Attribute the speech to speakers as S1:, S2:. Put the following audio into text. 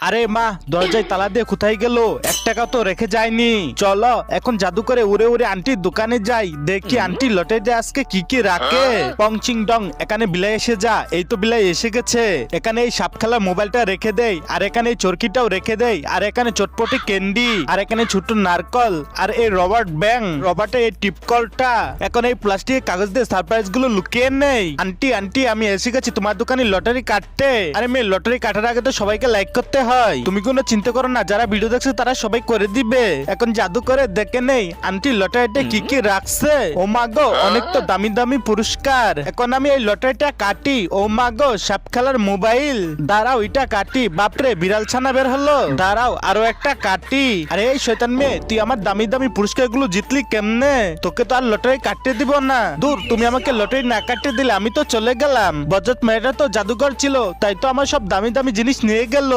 S1: আরে মা, দরজায় তালা দিয়ে কোথায় গেল? 1 টাকা তো রেখে যায়নি। চলো এখন জাদু করে উড়ে উড়ে আন্টির দোকানে যাই, দেখি আন্টি লটারিতে আজকে কি কি রাখে। পং চিং ডং, এখানে বিলাই এসে যা। এই তো বিলাই এসে গেছে। এখানে এই সাপ খেলার মোবাইলটা রেখে দেই, আর এখানে এই চরকিটাও রেখে দেই, আর এখানে চটপটি ক্যান্ডি, আর এখানে ছোট্ট নারকল, আর এই রবার্ট ব্যাং রবার্টের এই টিপকলটা। এখন এই প্লাস্টিকের কাগজ দিয়ে সারপ্রাইজ গুলো লুকিয়ে নেই। আন্টি আন্টি, আমি এসে গেছি তোমার দোকানে লটারি কাটতে। আরে মেয়ে, লটারি কাটার আগে তো সবাইকে লাইক করতে হয়। তুমি কোনো চিন্তা করো না, যারা ভিডিও দেখছে তারা সবাই করে দিবে। এখন জাদু করে দেখে নেই আন্টি লটারিতে কি কি রাখছে। ও মা গো, অনেক তো দামি দামি পুরস্কার। এখন আমি এই লটারিটা কাটি। ও মা গো, সাপ খেলার মোবাইল। দাঁড়াও, এটা কাটি। বাপরে, বিড়াল ছানা বের হলো। দাঁড়াও, আরো একটা কাটি। আরে এই শয়তান মেয়ে, তুই আমার দামি দামি পুরস্কার গুলো জিতলি কেমনে? তোকে তো আর লটারি কাটতে দিব না। দূর, তুমি আমাকে লটারি না কাটতে দিলে আমি তো চলে গেলাম। বজ্জাত মেয়েটা তো জাদুকর ছিল, তাই তো আমার সব দামি দামি জিনিস নিয়ে গেল।